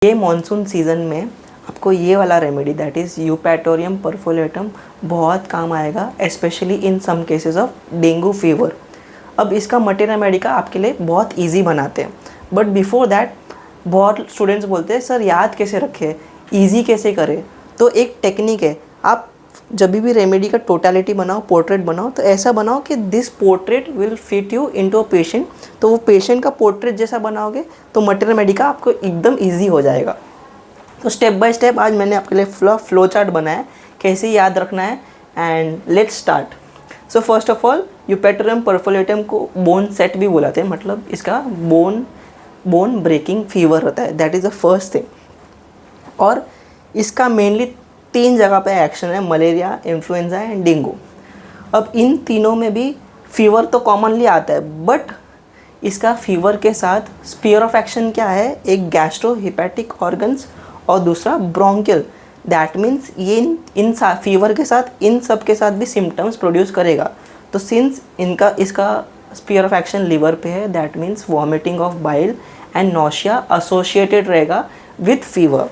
ये monsoon season में आपको ये वाला remedy that is eupatorium perfoliatum बहुत काम आएगा, specially in some cases of dengue fever. अब इसका मटेरियल रेमेडी का आपके लिए बहुत इजी बनाते हैं, बट बिफोर दैट बहुत स्टूडेंट्स बोलते हैं सर याद कैसे रखें, इजी कैसे करें। तो एक टेक्निक है, आप जब भी रेमेडी का टोटलिटी बनाओ, पोर्ट्रेट बनाओ, तो ऐसा बनाओ कि this portrait will fit you into a patient. तो वो पेशेंट का पोर्ट्रेट जैसा बनाओगे तो मटेरियल रेमेडी का आपको एकदम इजी हो जाएगा। तो स्टेप बाय स्टेप आज मैंने आपके लिए फ्लो चार्ट बनाया कैसे याद रखना है, and let's start. So first of all eupatorium perfoliatum को बोन सेट भी बुलाते हैं, मतलब इसका बोन ब्रेकिंग फीवर होता है, that is the first thing. और इसका मेनली 3 जगह पे एक्शन है, मलेरिया, इन्फ्लुएंजा एंड डेंगू। अब इन तीनों में भी फीवर तो कॉमनली आता है, बट इसका फीवर के साथ स्फीयर ऑफ एक्शन क्या है, एक गैस्ट्रो हिपैटिक ऑर्गन्स और दूसरा ब्रोंकियल। दैट मीन्स ये इन फीवर के साथ इन सब के साथ भी सिम्टम्स प्रोड्यूस करेगा। तो सिंस इसका स्फीयर ऑफ एक्शन लिवर पे है, that means vomiting of bile and nausea associated रहेगा विथ फीवर।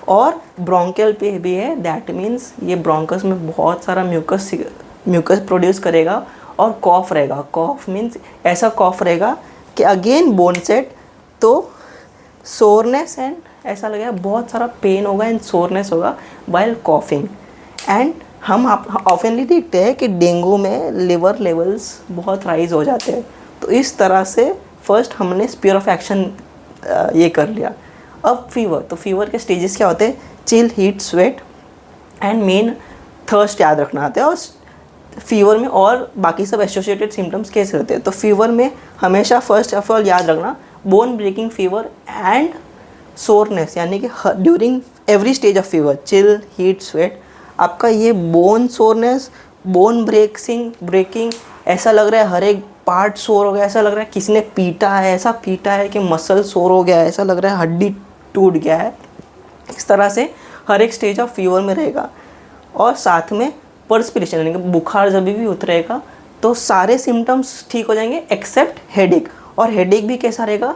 और ब्रोंकियल पे भी है, दैट मीन्स ये ब्रोंकस में बहुत सारा म्यूकस प्रोड्यूस करेगा और कॉफ रहेगा। कॉफ मीन्स ऐसा कॉफ रहेगा कि अगेन बोन सेट, तो सोरनेस एंड ऐसा लगेगा बहुत सारा पेन होगा एंड सोरनेस होगा वाइल कॉफिंग। एंड हम ऑफनली देखते हैं कि डेंगू में लिवर लेवल्स बहुत राइज हो जाते हैं। तो इस तरह से फर्स्ट हमने स्फीयर ऑफ एक्शन ये कर लिया। अब फीवर, तो फीवर के स्टेजेस क्या होते हैं, chill, heat, sweat and main thirst याद रखना आता है। और फीवर में और बाकी सब एसोसिएटेड सिम्टम्स कैसे होते हैं। तो फीवर में हमेशा फर्स्ट ऑफ ऑल याद रखना bone breaking fever and soreness, यानी कि during every stage of fever, chill, heat, sweat, आपका ये बोन सोरनेस, बोन ब्रेकिंग, ऐसा लग रहा है हर एक पार्ट सोर हो गया, ऐसा लग रहा है किसी ने पीटा है, ऐसा पीटा है कि मसल सोर हो गया है, ऐसा लग रहा है हड्डी टूट गया है। इस तरह से हर एक स्टेज ऑफ फीवर में रहेगा। और साथ में पर्सपिरेशन, यानी कि बुखार जब भी उतरेगा तो सारे सिम्टम्स ठीक हो जाएंगे एक्सेप्ट हेडेक। और हेडेक भी कैसा रहेगा,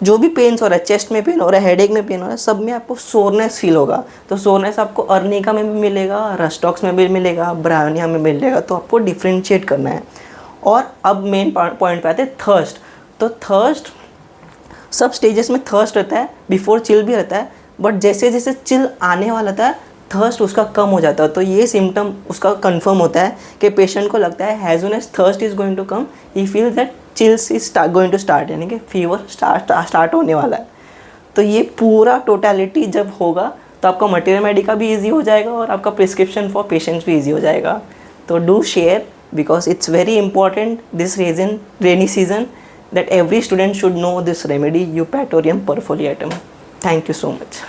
जो भी पेन्स हो रहा है, चेस्ट में पेन हो रहा है, हेडेक में पेन हो रहा है, सब में आपको सोरनेस फील होगा। तो सोरनेस आपको अर्निका में भी मिलेगा, रस्टॉक्स में भी मिलेगा, ब्रायोनिया में मिलेगा। तो आपको डिफ्रेंशिएट करना है। और अब मेन पॉइंट पे आते हैं थर्स्ट। तो थर्स्ट सब स्टेजेस में थर्स्ट रहता है, बिफोर चिल भी रहता है, बट जैसे जैसे चिल आने वाला था थर्स्ट उसका कम हो जाता है। तो ये सिम्टम उसका कंफर्म होता है कि पेशेंट को लगता है as soon as thirst is going to come, he feel that chills is going to start, यानी कि फीवर स्टार्ट होने वाला है। तो ये पूरा टोटलिटी जब होगा तो आपका मटेरियल मेडिका भी ईजी हो जाएगा और आपका प्रिस्क्रिप्शन फॉर पेशेंट्स भी ईजी हो जाएगा। तो do share, because it's very important this rainy season that every student should know this remedy, Eupatorium perfoliatum. Thank you so much.